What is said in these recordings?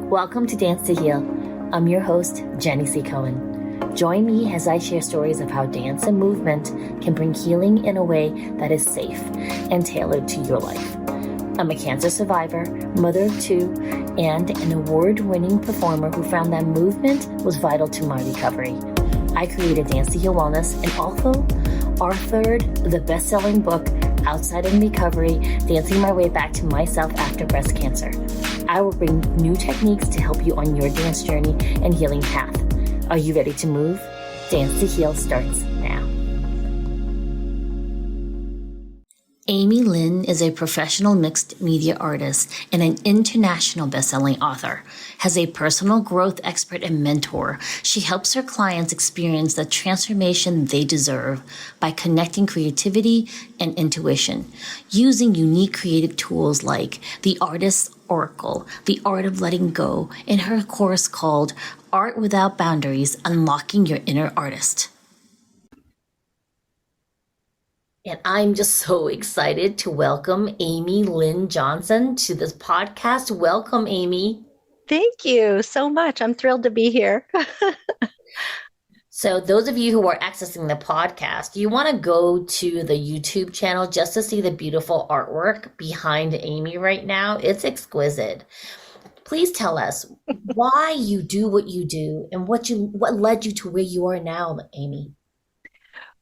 Welcome to Dance to Heal. I'm your host, Jenny C. Cohen. Join me as I share stories of how dance and movement can bring healing in a way that is safe and tailored to your life. I'm a cancer survivor, mother of two, and an award-winning performer who found that movement was vital to my recovery. I created Dance to Heal Wellness and also authored the best-selling book, Outside in Recovery, Dancing My Way Back to Myself After Breast Cancer. I will bring new techniques to help you on your dance journey and healing path. Are you ready to move? Dance to Heal starts now. Amy Lynn is a professional mixed media artist and an international best-selling author. As a personal growth expert and mentor, she helps her clients experience the transformation they deserve by connecting creativity and intuition, using unique creative tools like the Artist's Oracle, the Art of Letting Go, and her course called Art Without Boundaries, Unlocking Your Inner Artist. And I'm just so excited to welcome Amy Lynn Johnson to this podcast. Welcome, Amy. Thank you so much. I'm thrilled to be here. So those of you who are accessing the podcast, you want to go to the YouTube channel just to see the beautiful artwork behind Amy right now. It's exquisite. Please tell us why you do what you do and what led you to where you are now, Amy.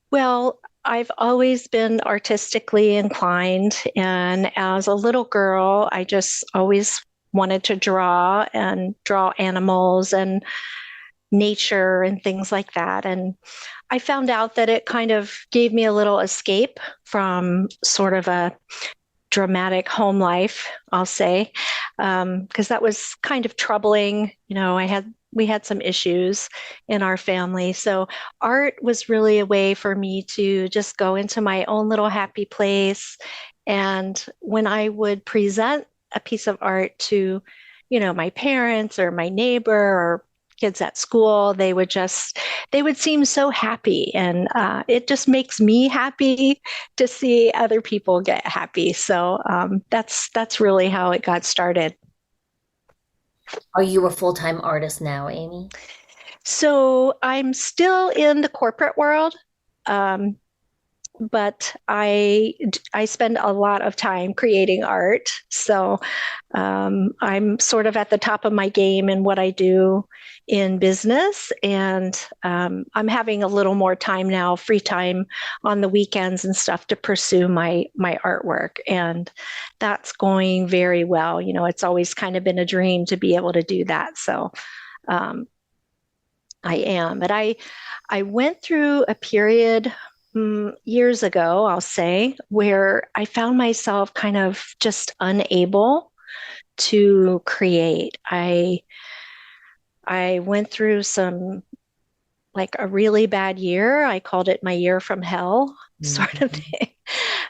Well, I've always been artistically inclined, and as a little girl, I just always wanted to draw animals and nature and things like that. And I found out that it kind of gave me a little escape from sort of a dramatic home life, I'll say, because that was kind of troubling. We had some issues in our family. So art was really a way for me to just go into my own little happy place. And when I would present a piece of art to, my parents or my neighbor or kids at school, they would seem so happy. And it just makes me happy to see other people get happy. So that's really how it got started. Are you a full-time artist now, Amy? So I'm still in the corporate world, but I spend a lot of time creating art. So I'm sort of at the top of my game in what I do in business. And I'm having a little more time now, free time on the weekends and stuff to pursue my artwork. And that's going very well. It's always kind of been a dream to be able to do that. So I am. But I went through a period years ago, I'll say, where I found myself kind of just unable to create. I went through a really bad year. I called it my year from hell, sort of thing.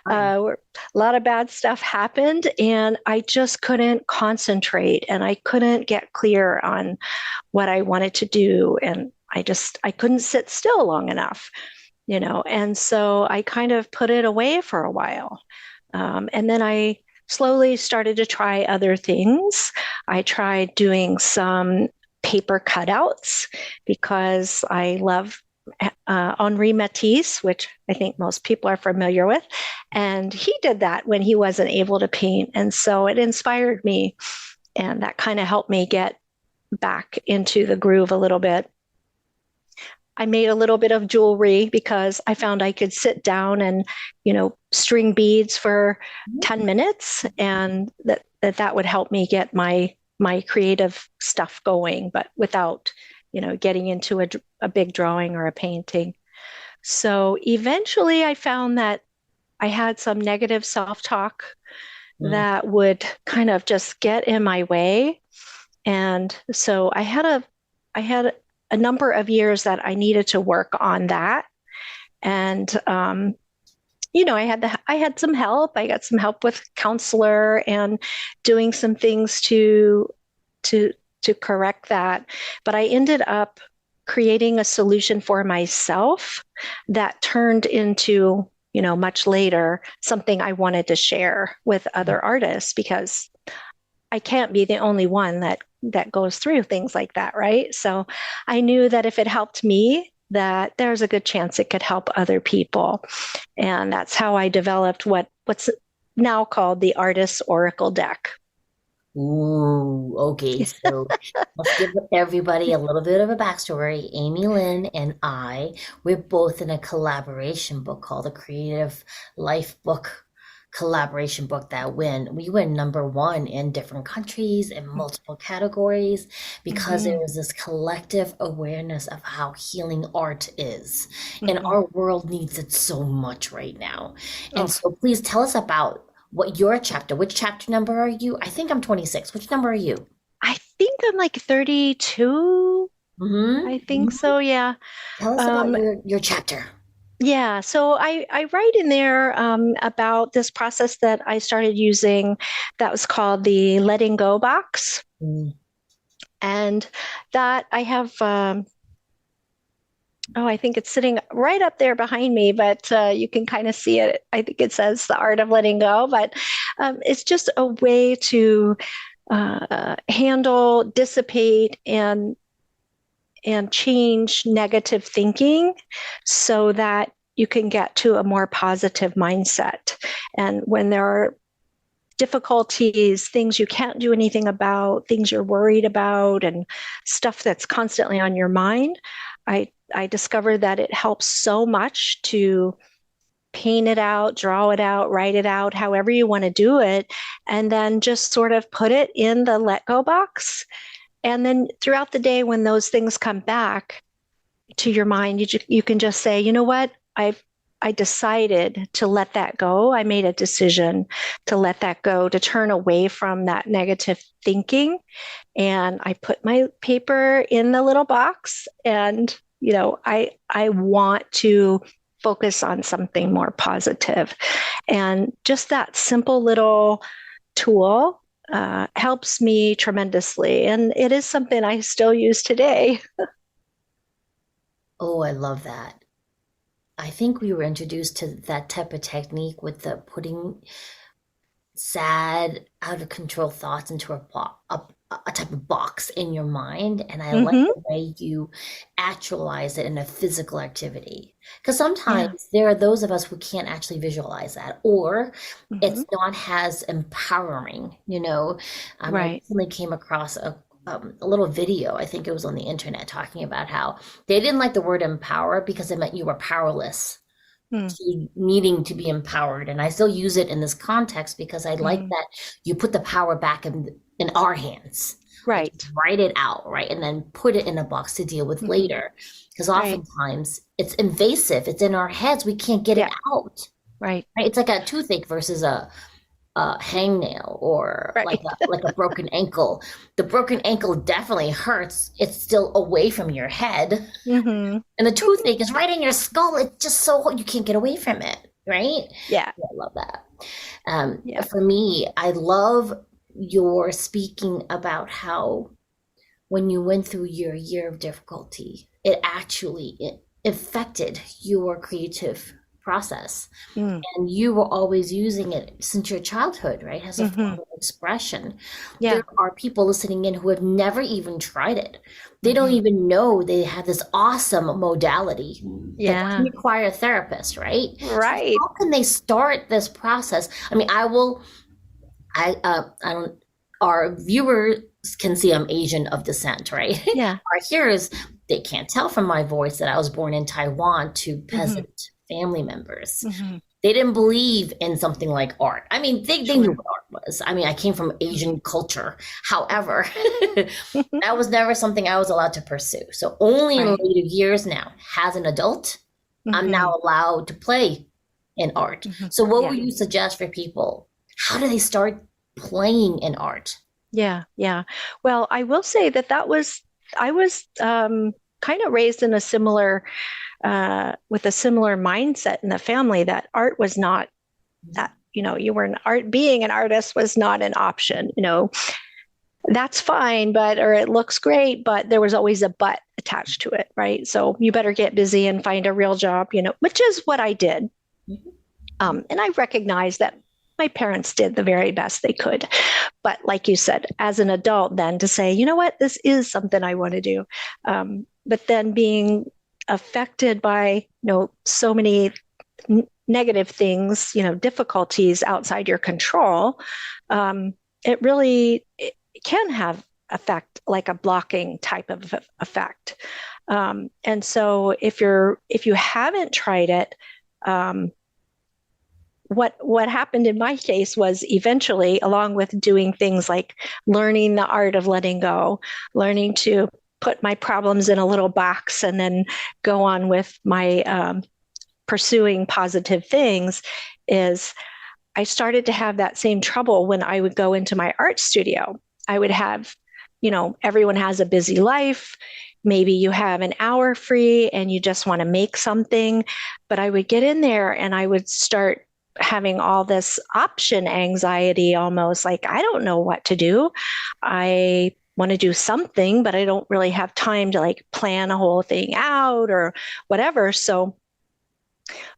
Where a lot of bad stuff happened, and I just couldn't concentrate, and I couldn't get clear on what I wanted to do, and I couldn't sit still long enough. And so I kind of put it away for a while. And then I slowly started to try other things. I tried doing some paper cutouts because I love Henri Matisse, which I think most people are familiar with. And he did that when he wasn't able to paint. And so it inspired me. And that kind of helped me get back into the groove a little bit. I made a little bit of jewelry because I found I could sit down and, string beads for 10 minutes, and that would help me get my creative stuff going, but without, getting into a big drawing or a painting. So eventually I found that I had some negative self-talk that would kind of just get in my way. And so I had a number of years that I needed to work on that. And, I had some help. I got some help with a counselor and doing some things to correct that. But I ended up creating a solution for myself that turned into, much later, something I wanted to share with other artists, because I can't be the only one that that goes through things like that, right? So I knew that if it helped me, that there's a good chance it could help other people. And that's how I developed what's now called the Artist's Oracle deck. Ooh, okay. So let's give everybody a little bit of a backstory. Amy Lynn and we're both in a collaboration book called the Creative Life Book collaboration book that we went number one in different countries in multiple categories because there was this collective awareness of how healing art is. And our world needs it so much right now. And so please tell us about which chapter number are you? I think I'm 26. Which number are you? I think I'm like 32. I think so, yeah. Tell us about your chapter. Yeah, so I write in there about this process that I started using that was called the letting go box. And that I have, I think it's sitting right up there behind me, but you can kind of see it. I think it says the art of letting go, but it's just a way to handle, dissipate, and change negative thinking so that you can get to a more positive mindset. And when there are difficulties, things you can't do anything about, things you're worried about, and stuff that's constantly on your mind, I discovered that it helps so much to paint it out, draw it out, write it out, however you want to do it, and then just sort of put it in the let go box. And then throughout the day, when those things come back to your mind, you can just say, you know what, I decided to let that go. I made a decision to let that go, to turn away from that negative thinking. And I put my paper in the little box, and I want to focus on something more positive. And just that simple little tool helps me tremendously. And it is something I still use today. Oh, I love that. I think we were introduced to that type of technique with the putting sad, out of control thoughts into a type of box in your mind. And I like the way you actualize it in a physical activity. Because sometimes there are those of us who can't actually visualize that, or it's not as empowering, I recently came across a little video, I think it was on the internet, talking about how they didn't like the word empower because it meant you were powerless to needing to be empowered. And I still use it in this context because I like that you put the power back in our hands. Right. Like, write it out, right? And then put it in a box to deal with later. Because oftentimes it's invasive. It's in our heads. We can't get it out. Right. It's like a toothache versus a hangnail or like a broken ankle. The broken ankle definitely hurts. It's still away from your head. And the toothache is right in your skull. It's just so you can't get away from it, right? Yeah. I love that. For me, I love your speaking about how when you went through your year of difficulty, it actually affected your creative process. And you were always using it since your childhood, right? As a form of expression. There are people listening in who have never even tried it. They don't even know they have this awesome modality that doesn't require a therapist, right? Right. So how can they start this process? I mean, our viewers can see I'm Asian of descent, right? Yeah. Our hearers, they can't tell from my voice that I was born in Taiwan to peasant family members. They didn't believe in something like art. I mean, they knew what art was. I mean, I came from Asian culture. However, that was never something I was allowed to pursue. So only in later years now, as an adult, I'm now allowed to play in art. So what would you suggest for people? How do they start playing in art? Yeah. Well, I will say that I was kind of raised in a similar with a similar mindset in the family, that art was not that, you were being an artist was not an option. That's fine, or it looks great, but there was always a but attached to it, right? So you better get busy and find a real job, which is what I did. And I recognize that my parents did the very best they could. But like you said, as an adult, then to say, you know what, this is something I want to do. But then being affected by, so many negative things, difficulties outside your control, it can have effect, like a blocking type of effect. And so if you haven't tried it, what happened in my case was eventually, along with doing things like learning the art of letting go, learning to put my problems in a little box and then go on with my pursuing positive things, is I started to have that same trouble when I would go into my art studio. I would have, everyone has a busy life. Maybe you have an hour free and you just want to make something. But I would get in there and I would start having all this option anxiety, almost like, I don't know what to do. I want to do something, but I don't really have time to like plan a whole thing out or whatever. So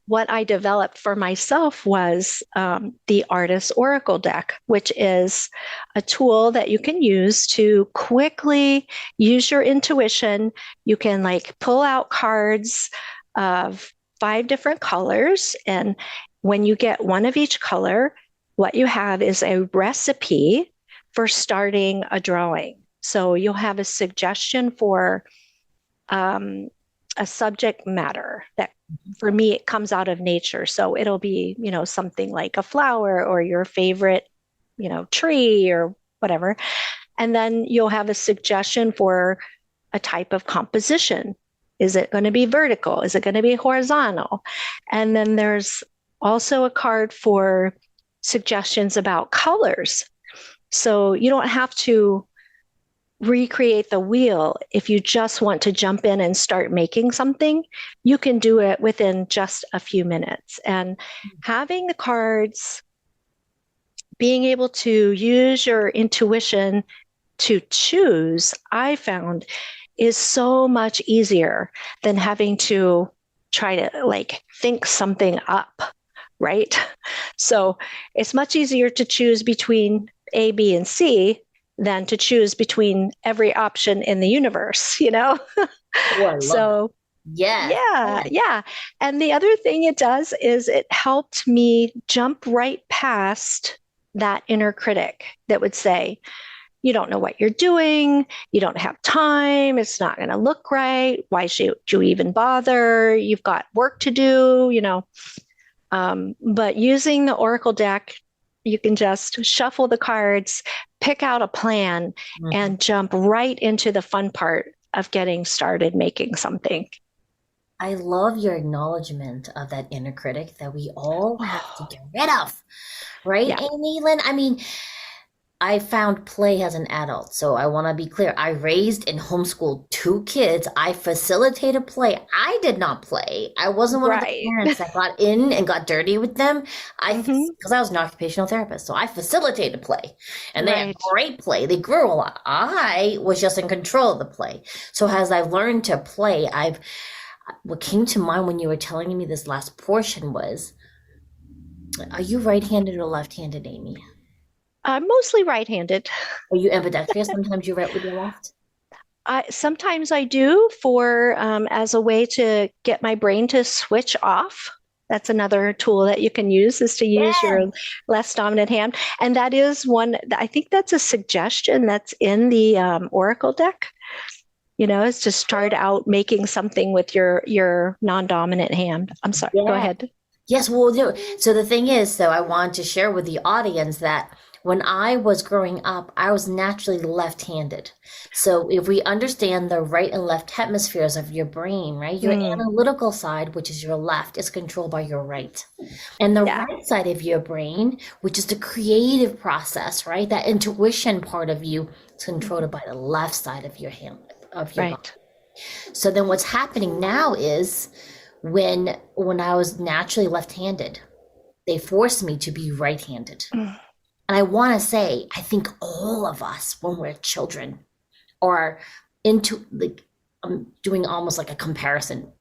what I developed for myself was the Artist Oracle deck, which is a tool that you can use to quickly use your intuition. You can like pull out cards of 5 different colors. And when you get one of each color, what you have is a recipe for starting a drawing. So you'll have a suggestion for a subject matter that, for me, it comes out of nature. So it'll be, something like a flower or your favorite, tree or whatever. And then you'll have a suggestion for a type of composition. Is it going to be vertical? Is it going to be horizontal? And then there's also a card for suggestions about colors. So you don't have to recreate the wheel. If you just want to jump in and start making something, you can do it within just a few minutes. And having the cards, being able to use your intuition to choose, I found, is so much easier than having to try to like think something up, right? So it's much easier to choose between A, B, and C than to choose between every option in the universe, Oh, I love So, that. yeah. And the other thing it does is it helped me jump right past that inner critic that would say, you don't know what you're doing. You don't have time. It's not going to look right. Why should you even bother? You've got work to do, But using the Oracle deck, you can just shuffle the cards, pick out a plan, and jump right into the fun part of getting started making something. I love your acknowledgement of that inner critic that we all have to get rid of, right, Yeah. Amy Lynn? I mean, I found play as an adult, so I want to be clear. I raised and homeschooled 2 kids. I facilitated play. I did not play. I wasn't one of the parents that got in and got dirty with them. Because I was an occupational therapist, so I facilitated play. And they had great play. They grew a lot. I was just in control of the play. So as I've learned to play, what came to mind when you were telling me this last portion was, are you right-handed or left-handed, Amy? I'm mostly right-handed. Are you ambidextrous? Sometimes you write with your left? Sometimes I do for as a way to get my brain to switch off. That's another tool that you can use, is to use your less dominant hand. And that is one, I think that's a suggestion that's in the Oracle deck, is to start out making something with your non-dominant hand. I'm sorry, go ahead. Yes, well, so the thing is, though, I want to share with the audience that when I was growing up, I was naturally left-handed. So if we understand the right and left hemispheres of your brain, right, your analytical side, which is your left, is controlled by your right. And the right side of your brain, which is the creative process, right, that intuition part of you, is controlled by the left side of your hand, of your body. So then what's happening now is when I was naturally left-handed, they forced me to be right-handed. And I want to say, I think all of us, when we're children, are into, like, I'm doing almost like a comparison.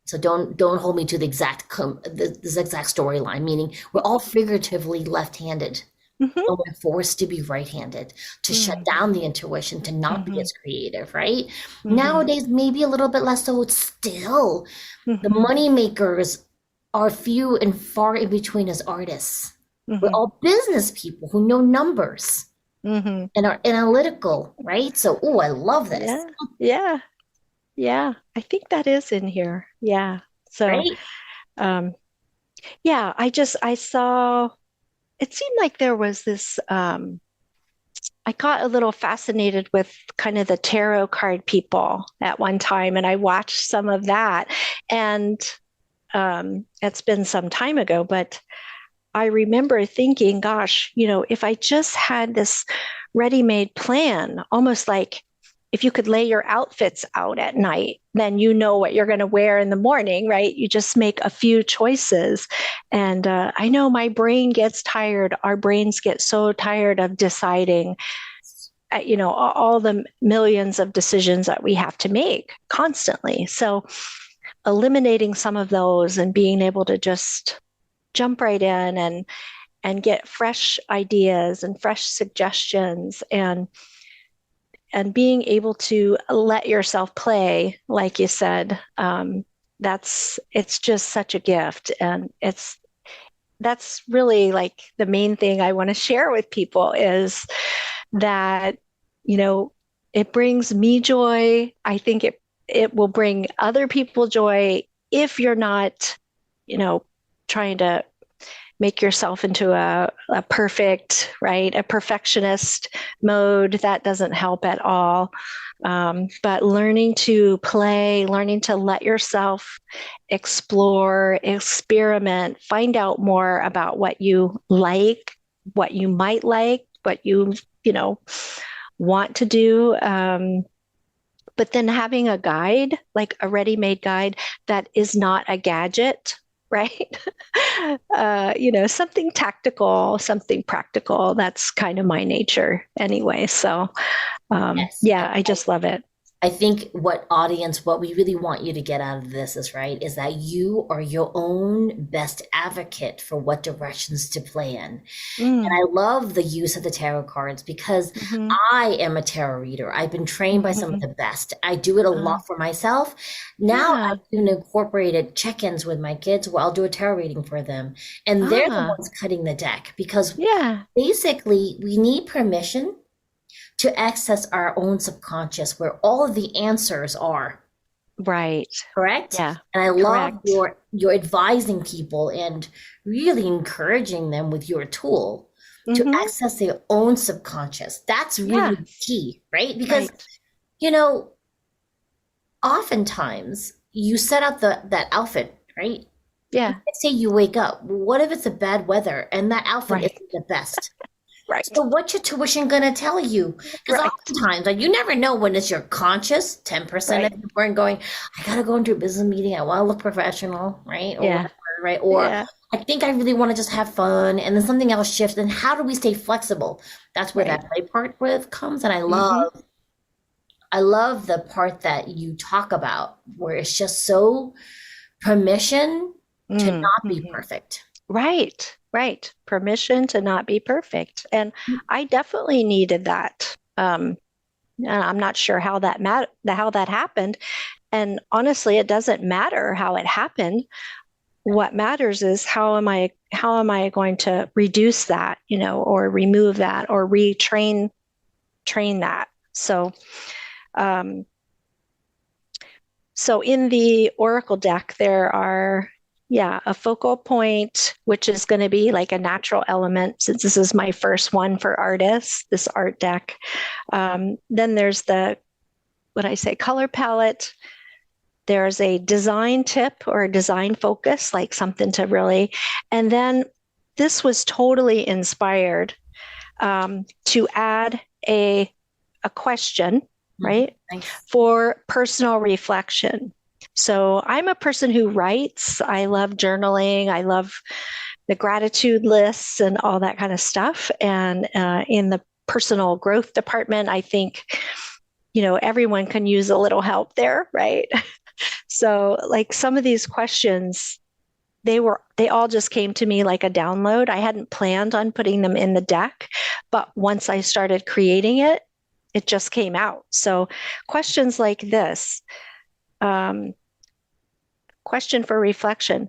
So don't hold me to the this exact storyline, meaning we're all figuratively left-handed. Mm-hmm. And we're forced to be right-handed, to shut down the intuition, to not be Mm-hmm. as creative, right? Mm-hmm. Nowadays, maybe a little bit less so. Still, the Mm-hmm. money makers are few and far in between as artists. We're Mm-hmm. all business people who know numbers Mm-hmm. and are analytical, right? So, oh, I love this, Yeah. Yeah. Yeah. I think that is in here. Yeah. So, right? um, yeah, I saw, it seemed like there was this, I got a little fascinated with kind of the tarot card people at one time, and I watched some of that. And it's been some time ago, but I remember thinking, gosh, if I just had this ready-made plan, almost like if you could lay your outfits out at night, then you know what you're going to wear in the morning, right? You just make a few choices. And I know my brain gets tired. Our brains get so tired of deciding, all the millions of decisions that we have to make constantly. So eliminating some of those and being able to just jump right in and get fresh ideas and fresh suggestions and being able to let yourself play, like you said, it's just such a gift. And that's really like the main thing I want to share with people is that, it brings me joy. I think it will bring other people joy if you're not, trying to make yourself into a perfect, right? A perfectionist mode. That doesn't help at all. But learning to play, learning to let yourself explore, experiment, find out more about what you like, what you might like, what you want to do. But then having a guide, like a ready-made guide that is not a gadget, right? Something tactical, something practical. That's kind of my nature anyway. So, Yes. yeah, I just love it. I think what we really want you to get out of this is, right, is that you are your own best advocate for what directions to play in. And Mm, I love the use of the tarot cards because hmm I am a tarot reader. I've been trained by some of hmm the best. I do it a lot for myself. Now yeah. I've even incorporated check-ins with my kids where I'll do a tarot reading for them. And they're the Ah, ones cutting the deck because yeah. basically we need permission to access our own subconscious where all of the answers are, Right. correct? Yeah. And I love Correct. your advising people and really encouraging them with your tool to Hmm. access their own subconscious. That's Yeah. really key, right? Because Right. you know, oftentimes you set out that outfit, right? Yeah. Let's say you wake up. What if it's a bad weather and that outfit Right. isn't the best? Right. So what's your tuition going to tell you? Because Right. oftentimes, like, you never know when it's your conscious 10% of Right. your brain going, I got to go into a business meeting. I want to look professional, right? Or Yeah. whatever, right? Or Yeah. I think I really want to just have fun. And then something else shifts. And how do we stay flexible? That's where Right. that play part with comes. And Hmm. I love the part that you talk about where it's just so permission to not be Mm-hmm. perfect. Right, right. Permission to not be perfect. And I definitely needed that. And I'm not sure how that happened. And honestly, it doesn't matter how it happened. What matters is how am I going to reduce that, or remove that or train that. Um, So in the Oracle deck, there are, yeah, a focal point, which is going to be like a natural element, since this is my first one for artists, this art deck. Then there's what I say, color palette. There's a design tip or a design focus, like something to really, and then this was totally inspired to add a question, Mhm. right? Nice. For personal reflection. So I'm a person who writes. I love journaling. I love the gratitude lists and all that kind of stuff. And in the personal growth department, I think, everyone can use a little help there, right? So like some of these questions, they all just came to me like a download. I hadn't planned on putting them in the deck, but once I started creating it, it just came out. So questions like this, question for reflection.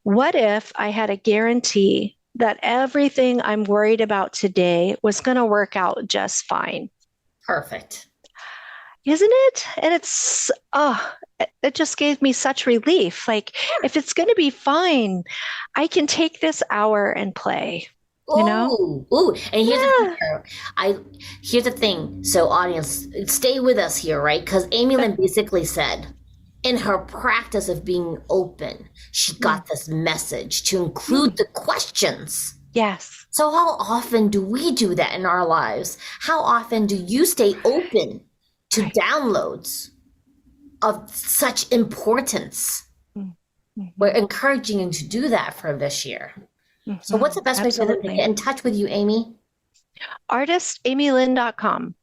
What if I had a guarantee that everything I'm worried about today was going to work out just fine? Perfect. Isn't it? And it just gave me such relief. Like, if it's going to be fine, I can take this hour and play. You know? Ooh. And here's the thing. So audience, stay with us here, right? Because Amy Lynn basically said, in her practice of being open, she got this message to include the questions. Yes. So how often do we do that in our lives? How often do you stay open to downloads of such importance? Mm-hmm. We're encouraging you to do that for this year. Mm-hmm. So what's the best way for them to get in touch with you, Amy? ArtistAmyLynn.com.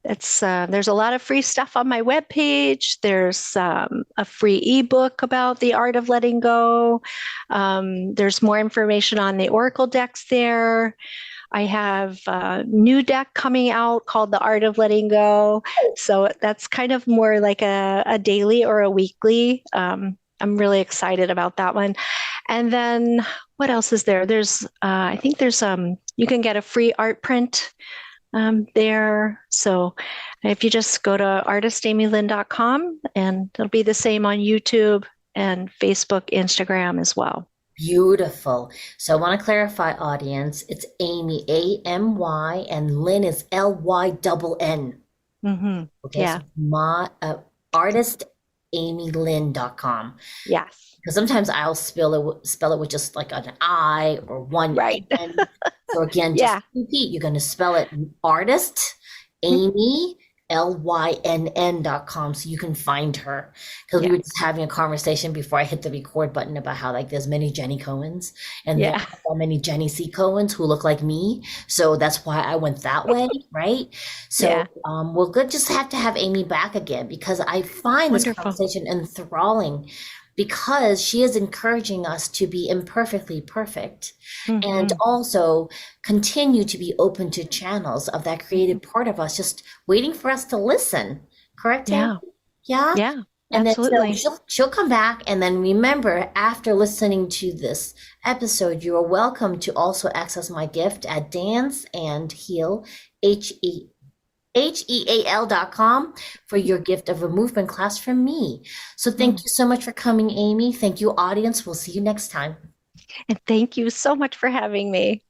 There's a lot of free stuff on my webpage. There's a free ebook about the art of letting go. There's more information on the Oracle decks there. I have a new deck coming out called The Art of Letting Go. So that's kind of more like a daily or a weekly. I'm really excited about that one. And then what else is there? I think you can get a free art print there. So if you just go to artistamylynn.com, and it'll be the same on YouTube and Facebook, Instagram as well. Beautiful. So I want to clarify, audience, it's Amy, A-M-Y, and Lynn is L-Y-N-N. Mm-hmm. Okay, yeah. So artistamylynn.com. Yes. Because sometimes I'll spell it with just like an I or one right. N. So again, just repeat. You're going to spell it artist, Amy, LYNN.com, so you can find her. Because we were just having a conversation before I hit the record button about how like there's many Jenny Cohens and there are so many Jenny C. Cohens who look like me. So that's why I went that way, right? So we'll just have to have Amy back again, because I find this conversation enthralling, because she is encouraging us to be imperfectly perfect, and also continue to be open to channels of that creative part of us, just waiting for us to listen. Correct? Yeah. Yeah. Yeah. And absolutely. then so she'll come back, and then remember, after listening to this episode, you are welcome to also access my gift at danceandheal, HEAL.com for your gift of a movement class from me. So thank you so much for coming, Amy. Thank you, audience. We'll see you next time. And thank you so much for having me.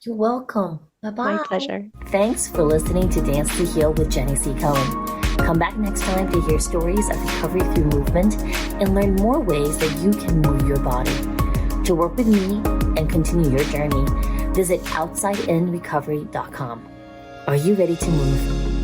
You're welcome. Bye-bye. My pleasure. Thanks for listening to Dance to Heal with Jenny C. Cohen. Come back next time to hear stories of recovery through movement and learn more ways that you can move your body. To work with me and continue your journey, visit OutsideInRecovery.com. Are you ready to move?